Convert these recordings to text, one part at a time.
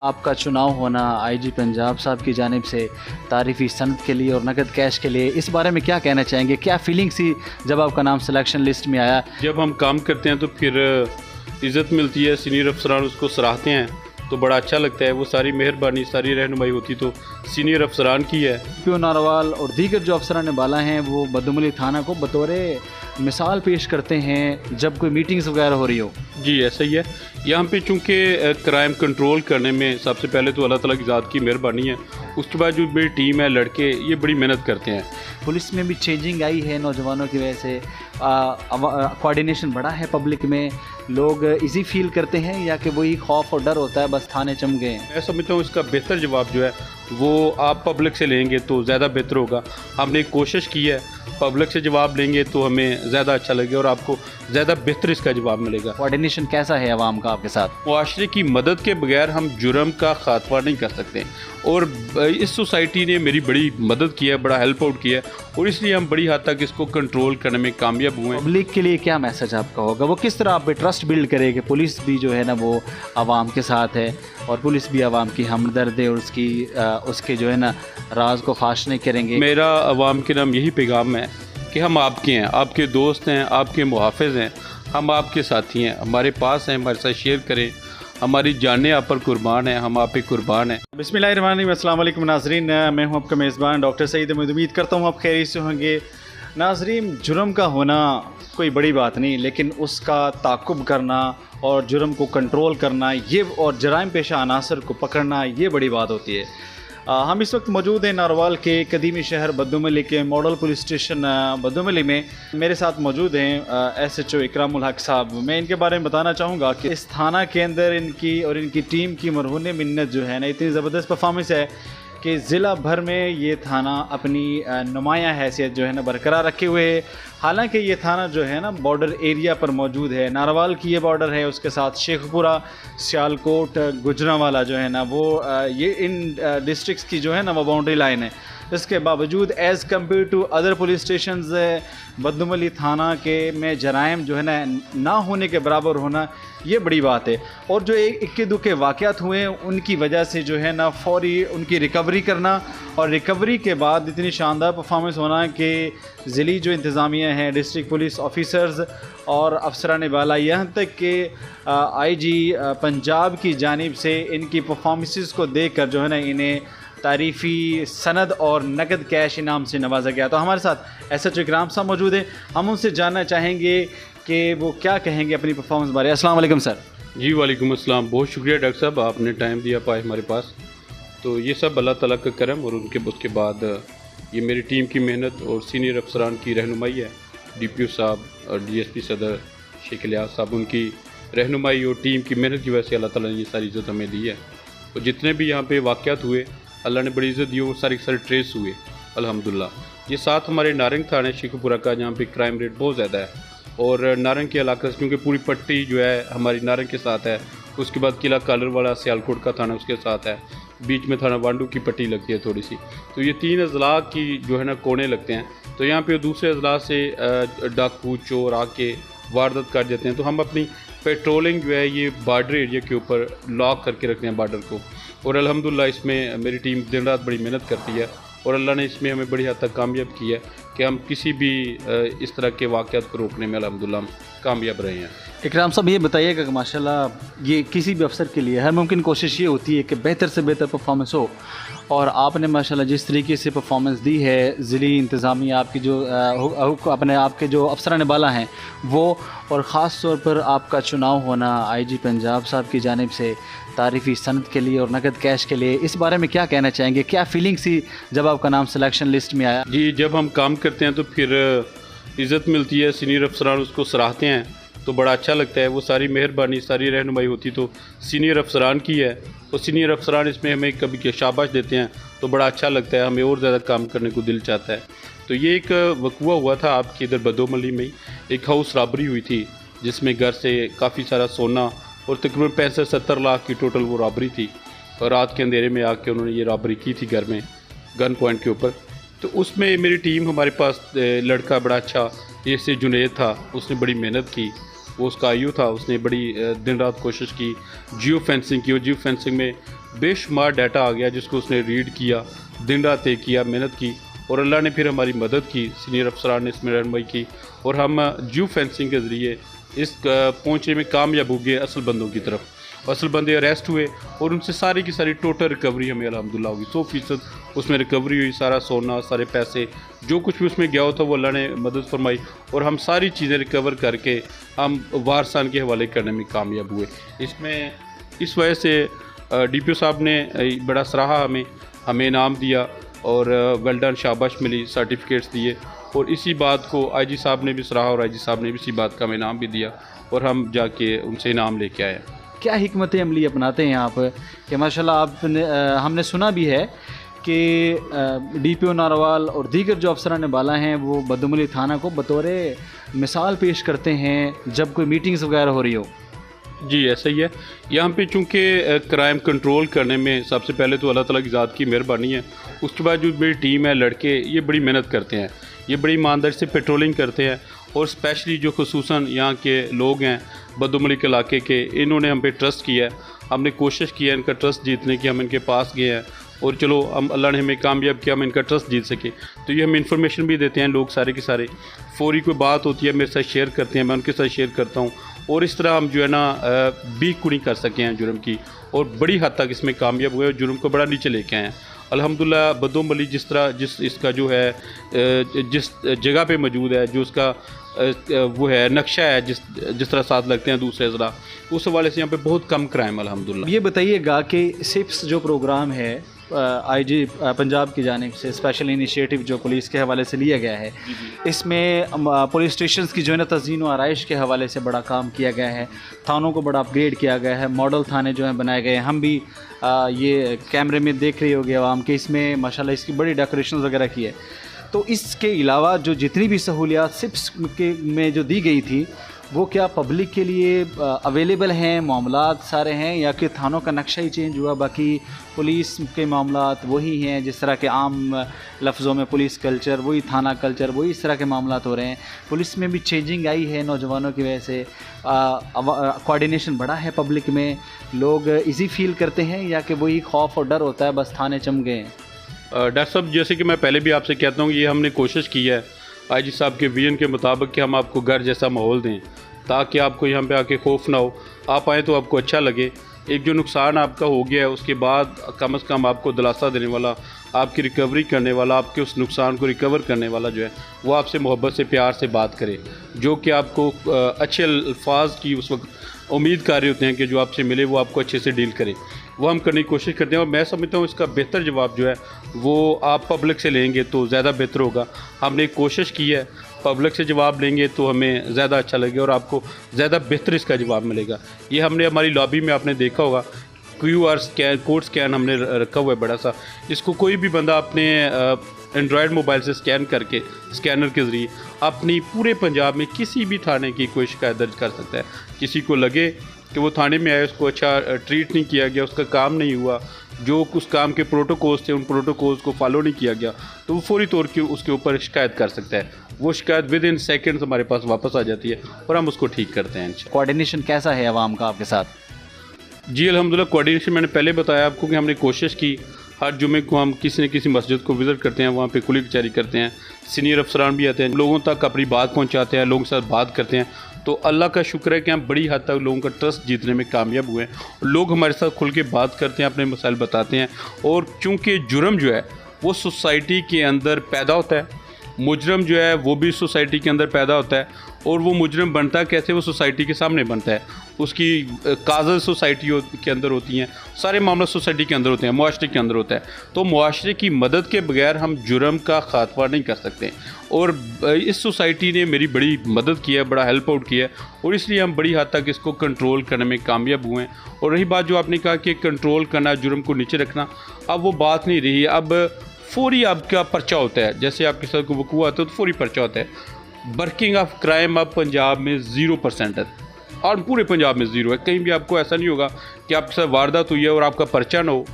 आपका चुनाव होना आईजी पंजाब साहब की जानिब से तारीफ़ी सनद के लिए और नकद कैश के लिए, इस बारे में क्या कहना चाहेंगे? क्या फीलिंग सी जब आपका नाम सिलेक्शन लिस्ट में आया? जब हम काम करते हैं तो फिर इज़्ज़त मिलती है, सीनियर अफसरान उसको सराहते हैं तो बड़ा अच्छा लगता है। वो सारी मेहरबानी, सारी रहनुमाई होती तो सीनियर अफसरान की है। पीओ नारवाल और दीगर जो अफसरान बाला हैं वो बदुमली थाना को बतौर मिसाल पेश करते हैं जब कोई मीटिंग्स वगैरह हो रही हो। जी ऐसा ही है। यहाँ पे चूँकि क्राइम कंट्रोल करने में सबसे पहले तो अल्लाह ताला की ज़ात की मेहरबानी है, उसके बाद जो मेरी टीम है लड़के ये बड़ी मेहनत करते हैं। पुलिस में भी चेंजिंग आई है नौजवानों की वजह से, कोऑर्डिनेशन बढ़ा है पब्लिक में, लोग इजी फील करते हैं या कि वही खौफ और डर होता है बस थाने चम गए हैं? मैं समझता हूँ इसका बेहतर जवाब जो है वो आप पब्लिक से लेंगे तो ज़्यादा बेहतर होगा। हमने एक कोशिश की है, पब्लिक से जवाब लेंगे तो हमें ज़्यादा अच्छा लगेगा और आपको ज़्यादा बेहतर इसका जवाब मिलेगा। कोऑर्डिनेशन कैसा है आवाम का आपके साथ? मुआशरे की मदद के बगैर हम जुर्म का खात्मा नहीं कर सकते और इस सोसाइटी ने मेरी बड़ी मदद की है, बड़ा हेल्प आउट किया है और इसलिए हम बड़ी हद तक इसको कंट्रोल करने में कामयाब हुए हैं। पब्लिक के लिए क्या मैसेज आपका होगा? वो किस तरह आप पे ट्रस्ट बिल्ड करे कि पुलिस भी जो है ना वो आवाम के साथ है और पुलिस भी आवाम की हमदर्द है और उसके जो है ना राज को फाश नहीं करेंगे? मेरा आवाम के नाम यही पैगाम है कि हम आपके हैं, आपके दोस्त हैं, आपके मुहाफ़िज़ हैं, हम आपके साथी हैं, हमारे पास हैं, हमारे साथ शेयर करें, हमारी जानें आप पर कुर्बान हैं, हम आप पे कुर्बान हैं। बिस्मिल्लाहिर्रहमानिर्रहीम, अस्सलाम वालेकुम नाज़रीन, मैं हूं आपका मेज़बान डॉक्टर सईद। मैं उम्मीद करता हूं आप खैरियत से होंगे। नाज़रीन, जुर्म का होना कोई बड़ी बात नहीं, लेकिन उसका ताक़ुब करना और जुर्म को कंट्रोल करना ये और जराइम पेशा अनासर को पकड़ना ये बड़ी बात होती है। हम इस वक्त मौजूद हैं नारवाल के कदीमी शहर बदुमली के मॉडल पुलिस स्टेशन बदुमली में। मेरे साथ मौजूद हैं SHO इकरामुल हक साहब। मैं इनके बारे में बताना चाहूँगा कि इस थाना के अंदर इनकी और इनकी टीम की मरहून मिन्नत जो है ना, इतनी ज़बरदस्त परफॉर्मेंस है कि ज़िला भर में ये थाना अपनी नुमायाँ हैसियत जो है ना बरकरार रखे हुए है। हालांकि ये थाना जो है ना बॉर्डर एरिया पर मौजूद है। नारवाल की ये बॉर्डर है, उसके साथ शेखपुरा, सियालकोट, गुजरांवाला जो है ना वो ये इन डिस्ट्रिक्ट्स की जो है ना वो बाउंड्री लाइन है। इसके बावजूद as compare to other police station Badumali थाना के में जराइम जो है ना होने के बराबर होना ये बड़ी बात है। और जो एक इक्के दुक्के वाक़यात हुए हैं उनकी वजह से जो है ना फौरी उनकी रिकवरी करना और रिकवरी के बाद इतनी शानदार परफॉर्मेंस होना कि ज़िली जो इंतज़ामिया हैं, डिस्ट्रिक्ट पुलिस ऑफिसर्स और अफसरान बाला, यहाँ तक कि IG पंजाब की जानिब से इनकी परफॉर्मेंसेस को देख कर जो है ना इन्हें तारीफ़ी सनद और नकद कैश इनाम से नवाजा गया। तो हमारे साथ SHO इकराम साहब मौजूद हैं। हम उनसे जानना चाहेंगे कि वो क्या कहेंगे अपनी परफॉर्मेंस बारे। अस्सलाम वालेकुम सर। जी वालेकुम अस्सलाम, बहुत शुक्रिया डॉक्टर साहब, आपने टाइम दिया पाए हमारे पास। तो ये सब अल्लाह ताला का करम और उसके बाद ये मेरी टीम की मेहनत और सीनियर अफसरान की रहनुमाई है। DPO साहब और DSP सदर शेख इलियास साहब, उनकी रहनुमाई और टीम की मेहनत की वजह से अल्लाह ताला ने ये सारी इज़्ज़त हमें दी है। और जितने भी यहाँ पे वाक़यात हुए अल्लाह ने बड़ी इज़्ज़त दी, वो सारे ट्रेस हुए अल्हम्दुलिल्लाह। ये साथ हमारे नारंग थाने शेखपुरा का, जहाँ पे क्राइम रेट बहुत ज़्यादा है और नारंग के इलाके से, क्योंकि पूरी पट्टी जो है हमारी नारंग के साथ है, उसके बाद किला कालर वाला सियालकोट का थाना उसके साथ है, बीच में थाना वांडू की पट्टी लगती है थोड़ी सी। तो ये 3 अजला की जो है ना कोने लगते हैं। तो यहाँ पे दूसरे अजला से डाकू चोर आके वारदात कर देते हैं। तो हम अपनी पेट्रोलिंग जो है ये बॉर्डर एरिया के ऊपर लॉक करके रखते हैं बॉर्डर को, और अल्हम्दुलिल्लाह इसमें मेरी टीम दिन रात बड़ी मेहनत करती है और अल्लाह ने इसमें हमें बड़ी हद तक कामयाब किया है कि हम किसी भी इस तरह के वाक़यात को रोकने में अल्हम्दुलिल्लाह हम कामयाब रहे हैं। इकराम साहब, ये बताइएगा कि माशाल्लाह ये किसी भी अफसर के लिए हर मुमकिन कोशिश ये होती है कि बेहतर से बेहतर परफॉर्मेंस हो, और आपने माशाल्लाह जिस तरीके से परफॉर्मेंस दी है, ज़िली इंतज़ामिया आपकी जो अपने आपके जो अफसरान बाला हैं वो, और ख़ास तौर पर आपका चुनाव होना IG पंजाब साहब की जानिब से तारीफ़ी सनद के लिए और नकद कैश के लिए, इस बारे में क्या कहना चाहेंगे? क्या फीलिंग सी जब आपका नाम सिलेक्शन लिस्ट में आया? जी, जब हम काम करते हैं तो फिर इज़्ज़त मिलती है, सीनियर अफसरान उसको सराहते हैं तो बड़ा अच्छा लगता है। वो सारी मेहरबानी, सारी रहनुमाई होती तो सीनियर अफसरान की है और सीनियर अफसरान इसमें हमें कभी शाबाश देते हैं तो बड़ा अच्छा लगता है, हमें और ज़्यादा काम करने को दिल चाहता है। तो ये एक वक़ुआ हुआ था आपके इधर बदोमली में ही, एक हाउस रॉबरी हुई थी जिसमें घर से काफ़ी सारा सोना और तकरीबन 65-70 लाख की टोटल वो रॉबरी थी, और रात के अंधेरे में आके उन्होंने ये रॉबरी की थी घर में गन पॉइंट के ऊपर। तो उसमें मेरी टीम, हमारे पास लड़का बड़ा अच्छा जैसे जुनैद था, उसने बड़ी मेहनत की वो उसका आयु था, उसने बड़ी दिन रात कोशिश की, जियो फेंसिंग की, और जियो फेंसिंग में बेशुमार डाटा आ गया जिसको उसने रीड किया, दिन रात एक किया, मेहनत की, और अल्लाह ने फिर हमारी मदद की, सीनियर अफसरान ने इसमें रहनुमाई की, और हम जियो फेंसिंग के ज़रिए इस पहुँचने में कामयाब हो गए असल बंदों की तरफ। असल बंदे अरेस्ट हुए और उनसे सारी की सारी टोटल रिकवरी हमें अल्हम्दुलिल्लाह होगी, 100% उसमें रिकवरी हुई। सारा सोना, सारे पैसे, जो कुछ भी उसमें गया होता वो अल्लाह ने मदद फरमाई, और हम सारी चीज़ें रिकवर करके हम वारसान के हवाले करने में कामयाब हुए। इसमें इस वजह से DPO साहब ने बड़ा सराहा, हमें इनाम दिया, और वेल डन शाबाश मिली, सर्टिफिकेट्स दिए, और इसी बात को IG साहब ने भी सराहा, और IG साहब ने भी इसी बात का हमें इनाम भी दिया, और हम जाके उनसे इनाम लेके आए। क्या हिकमत अमली अपनाते हैं आप कि माशाल्लाह आपने हमने सुना भी है कि DPO नारवाल और दीगर जो अफसरान बाला हैं वो बदुमली थाना को बतौर मिसाल पेश करते हैं जब कोई मीटिंग्स वगैरह हो रही हो। जी ऐसा ही है। यहाँ पे चूँकि क्राइम कंट्रोल करने में सबसे पहले तो अल्लाह ताला की ज़ात की मेहरबानी है, उसके बाद जो मेरी टीम है, लड़के ये बड़ी मेहनत करते हैं, ये बड़ी ईमानदारी से पेट्रोलिंग करते हैं, और स्पेशली जो खुसूसन यहाँ के लोग हैं बदुमलिक इलाके के, इन्होंने हम पे ट्रस्ट किया है। हमने कोशिश की है इनका ट्रस्ट जीतने की, हम इनके पास गए हैं, और चलो हम अल्लाह ने हमें कामयाब किया, हम इनका ट्रस्ट जीत सके। तो ये हम इन्फॉर्मेशन भी देते हैं, लोग सारे के सारे फौरी कोई बात होती है मेरे साथ शेयर करते हैं, मैं उनके साथ शेयर करता हूँ, और इस तरह हम जो है ना बीक कुड़ी कर सके हैं जुर्म की, और बड़ी हद तक इसमें कामयाब हुए और जुर्म को बड़ा नीचे लेके आए हैं अल्हम्दुलिल्लाह। बदुमली जिस इसका जो है जिस जगह पे मौजूद है, जो उसका वो है नक्शा है, जिस तरह साथ लगते हैं दूसरे ज़रा, उस हवाले से यहाँ पे बहुत कम क्राइम अल्हम्दुलिल्लाह। ये बताइएगा कि सिप्स जो प्रोग्राम है IG पंजाब की जानिब से स्पेशल इनिशिएटिव जो पुलिस के हवाले से लिया गया है, इसमें पुलिस स्टेशन की जो है ना तज़ीन व आराइश के हवाले से बड़ा काम किया गया है, थानों को बड़ा अपग्रेड किया गया है, मॉडल थाने जो हैं बनाए गए हैं। हम भी ये कैमरे में देख रही होगी आवाम के, इसमें माशाल्लाह इसकी बड़ी डेकोरेशन वगैरह की है। तो इसके अलावा जो जितनी भी सहूलियात सिप्स के में जो दी गई थी वो क्या पब्लिक के लिए अवेलेबल हैं, मामलात सारे हैं, या कि थानों का नक्शा ही चेंज हुआ, बाकी पुलिस के मामलात वही हैं, जिस तरह के आम लफ्ज़ों में पुलिस कल्चर वही, थाना कल्चर वही, इस तरह के मामलात हो रहे हैं? पुलिस में भी चेंजिंग आई है नौजवानों की वजह से, कोऑर्डिनेशन बढ़ा है पब्लिक में, लोग इजी फील करते हैं, या कि वही खौफ और डर होता है बस थाने चम गए हैं? डॉक्टर साहब, जैसे कि मैं पहले भी आपसे कहता हूँ, ये हमने कोशिश की है IG साहब के विजन के मुताबिक कि हम आपको घर जैसा माहौल दें, ताकि आपको यहाँ पे आके खौफ ना हो, आप आएँ तो आपको अच्छा लगे। एक जो नुकसान आपका हो गया है उसके बाद कम से कम आपको दिलासा देने वाला, आपकी रिकवरी करने वाला, आपके उस नुकसान को रिकवर करने वाला जो है वो आपसे मोहब्बत से, प्यार से बात करे, जो कि आपको अच्छे अल्फाज की उस वक्त उम्मीद कर रहे होते हैं कि जो आपसे मिले वो आपको अच्छे से डील करे, वो हम करने की कोशिश करते हैं। और मैं समझता हूँ इसका बेहतर जवाब जो है वो आप पब्लिक से लेंगे तो ज़्यादा बेहतर होगा। हमने कोशिश की है, पब्लिक से जवाब लेंगे तो हमें ज़्यादा अच्छा लगेगा और आपको ज़्यादा बेहतर इसका जवाब मिलेगा। ये हमने हमारी लॉबी में आपने देखा होगा QR स्कैन, कोड स्कैन हमने रखा हुआ है बड़ा सा, इसको कोई भी बंदा अपने एंड्रॉयड मोबाइल से स्कैन करके, स्कैनर के ज़रिए अपनी पूरे पंजाब में किसी भी थाने की कोई शिकायत दर्ज कर सकता है। किसी को लगे कि वो थाने में आए, उसको अच्छा ट्रीट नहीं किया गया, उसका काम नहीं हुआ, जो उस काम के प्रोटोकॉल्स थे उन प्रोटोकॉल्स को फॉलो नहीं किया गया, तो वो फौरी तौर पर उसके ऊपर शिकायत कर सकता है। वो शिकायत विद इन सेकेंड्स हमारे पास वापस आ जाती है और हम उसको ठीक करते हैं। कोऑर्डिनेशन कैसा है आवाम का आपके साथ? जी अल्हम्दुलिल्लाह, कोऑर्डिनेशन मैंने पहले बताया आपको कि हमने कोशिश की, हर जुमे को हम किसी न किसी मस्जिद को विज़िट करते हैं, वहाँ पे कुली कचहरी करते हैं, सीनियर अफसरान भी आते हैं, लोगों तक अपनी बात पहुँचाते हैं, लोगों के साथ बात करते हैं। तो अल्लाह का शुक्र है कि हम बड़ी हद तक लोगों का ट्रस्ट जीतने में कामयाब हुए हैं। लोग हमारे साथ खुल के बात करते हैं, अपने मसाइल बताते हैं, और चूँकि जुर्म जो है वो सोसाइटी के अंदर पैदा होता है, मुजरम जो है वो भी सोसाइटी के अंदर पैदा होता है, और वो मुजरम बनता कैसे, वो सोसाइटी के सामने बनता है, उसकी काज़ सोसाइटी के अंदर होती हैं, सारे मामला सोसाइटी के अंदर होते हैं, मुआशरे के अंदर होता है। तो मुआशरे की मदद के बगैर हम जुर्म का खात्मा नहीं कर सकते, और इस सोसाइटी ने मेरी बड़ी मदद की है, बड़ा हेल्प आउट किया है, और इसलिए हम बड़ी हद तक इसको कंट्रोल करने में कामयाब हुए हैं। और रही बात जो आपने कहा कि कंट्रोल करना, जुर्म को नीचे रखना, अब वो बात नहीं रही। अब फौरी आपका पर्चा होता है, जैसे आपके साथ कोई वक़ूआ आता है तो फौरी पर्चा होता है। बर्किंग ऑफ क्राइम अब पंजाब में 0% है, और पूरे पंजाब में 0 है। कहीं भी आपको ऐसा नहीं होगा कि आपके साथ वारदात हुई है और आपका पर्चा ना हो,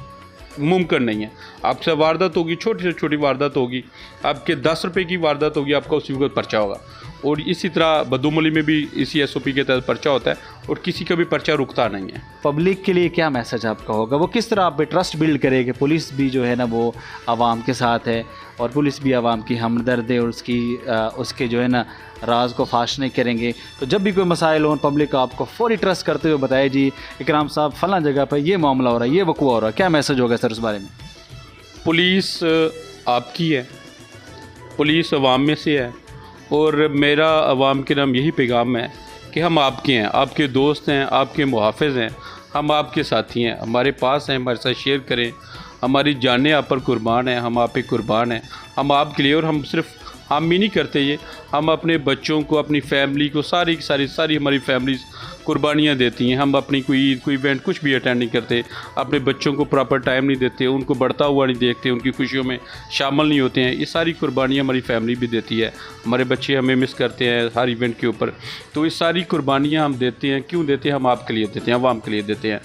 मुमकिन नहीं है। आपसे वारदात होगी, छोटी से छोटी वारदात होगी, आपके 10 रुपये की वारदात होगी, आपका उसी वक्त पर्चा होगा। और इसी तरह बदोमली में भी इसी SOP के तहत पर्चा होता है और किसी का भी पर्चा रुकता नहीं है। पब्लिक के लिए क्या मैसेज आपका होगा, वो किस तरह आप पे ट्रस्ट बिल्ड करे कि पुलिस भी जो है ना वो आवाम के साथ है और पुलिस भी आवाम की हमदर्द है और उसके जो है ना राज को फाश नहीं करेंगे। तो जब भी कोई मसाइल हो पब्लिक आपको फौरी ट्रस्ट करते हुए बताए जी इकराम साहब फलां जगह पर ये मामला हो रहा है, ये वक़्वा हो रहा है, क्या मैसेज होगा सर उस बारे में? पुलिस आपकी है, पुलिस अवाम में से है और मेरा अवाम के नाम यही पैगाम है कि हम आपके हैं, आपके दोस्त हैं, आपके मुहाफ़िज़ हैं, हम आपके साथी हैं, हमारे पास हैं, हमारे साथ शेयर करें, हमारी जानें आप पर कुर्बान हैं, हम आप पे कुर्बान हैं, हम आपके लिए। और हम सिर्फ हम ही नहीं करते ये, हम अपने बच्चों को, अपनी फैमिली को, सारी हमारी फैमिलीज़ कुर्बानियाँ देती हैं। हम अपनी कोई ईद, कोई इवेंट कुछ भी अटेंड नहीं करते, अपने बच्चों को प्रॉपर टाइम नहीं देते, उनको बढ़ता हुआ नहीं देखते, उनकी खुशियों में शामिल नहीं होते हैं। ये सारी कुर्बानियाँ हमारी फैमिली भी देती है, हमारे बच्चे हमें मिस करते हैं हर इवेंट के ऊपर। तो ये सारी कुर्बानियाँ हम देते हैं, क्यों देते हैं? हम आपके लिए देते हैं, अवाम के लिए देते हैं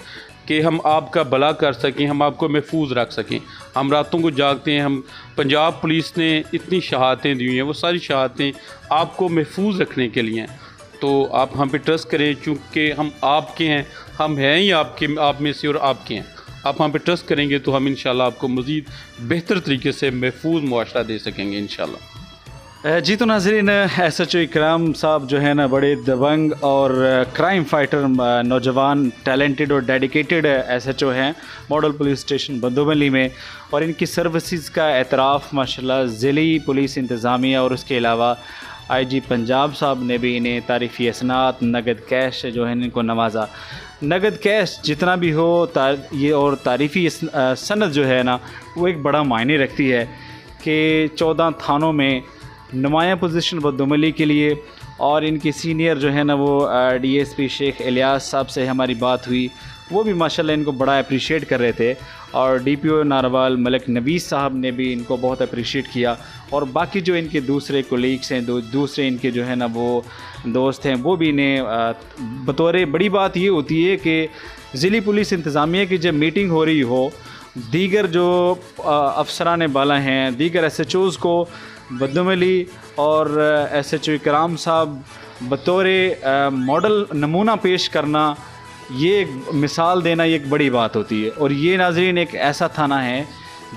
कि हम आपका भला कर सकें, हम आपको महफूज रख सकें। हम रातों को जागते हैं। हम पंजाब पुलिस ने इतनी शहादतें दी हुई हैं, वो सारी शहादतें आपको महफूज रखने के लिए हैं। तो आप हम पे ट्रस्ट करें, चूँकि हम आपके हैं, हम हैं ही आपके, आप में से और आपके हैं। आप हम पे ट्रस्ट करेंगे तो हम इंशाल्लाह आपको मज़ीद बेहतर तरीके से महफूज मुआशरा दे सकेंगे इंशाल्लाह। जी तो नाज़रीन, SHO इकराम साहब जो है ना बड़े दबंग और क्राइम फाइटर, नौजवान, टैलेंटेड और डेडिकेटेड SHO हैं मॉडल पुलिस स्टेशन बदोमली में। और इनकी सर्विसेज का एतराफ़ माशाल्लाह ज़िली पुलिस इंतज़ामिया और उसके अलावा IG पंजाब साहब ने भी इन्हें तारीफ़ी असनात, नगद कैश जो है इनको नवाजा। नगद कैश जितना भी हो ये और तारीफ़ी सनद जो है ना वो एक बड़ा मायने रखती है कि 14 थानों में नुमाया पोजीशन बदोमली के लिए। और इनके सीनियर जो है ना वो DSP शेख इलियास साहब से हमारी बात हुई, वो भी माशाल्लाह इनको बड़ा अप्रिशिएट कर रहे थे। और DPO नारवाल मलिक नवीस साहब ने भी इनको बहुत अप्रिशिएट किया। और बाकी जो इनके दूसरे कोलीग्स हैं, दूसरे इनके जो है ना वो दोस्त हैं, वो भी इन्हें बतौर बड़ी बात ये होती है कि ज़िली पुलिस इंतज़ामिया की जब मीटिंग हो रही हो, दीगर जो अफसरान बाला हैं, दीगर SHOs को बदोमली और SHO इकराम साहब बतौर मॉडल नमूना पेश करना, ये एक मिसाल देना, ये एक बड़ी बात होती है। और ये नाज़रीन एक ऐसा थाना है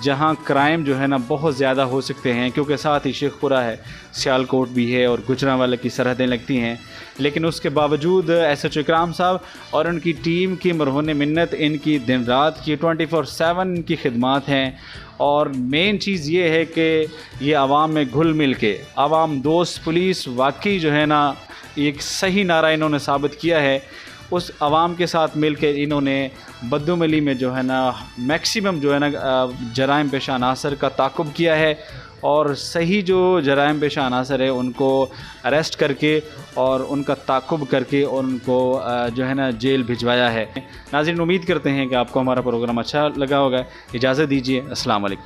जहाँ क्राइम जो है ना बहुत ज़्यादा हो सकते हैं, क्योंकि साथ ही शेखपुरा है, सियालकोट भी है और गुजरांवाला की सरहदें लगती हैं। लेकिन उसके बावजूद SHO इकराम साहब और उनकी टीम की मरहून मिन्नत, इनकी दिन रात की 24/7 की खिदमात हैं। और मेन चीज़ ये है कि ये आवाम में घुल मिल के, आवाम दोस्त पुलिस वाकई जो है ना एक सही नारा इन्होंने साबित किया है। उस आवाम के साथ मिल के इन्होंने बदोमली में जो है ना मैक्सिमम जो है ना जराइम पेशा अनासर का ताक़ुब किया है और सही जो जराइम पेशा अनासर है उनको अरेस्ट करके और उनका ताक़ुब करके और उनको जो है ना जेल भिजवाया है। नाज़रीन, उम्मीद करते हैं कि आपको हमारा प्रोग्राम अच्छा लगा होगा। इजाज़त दीजिए, अस्सलाम वालेकुम।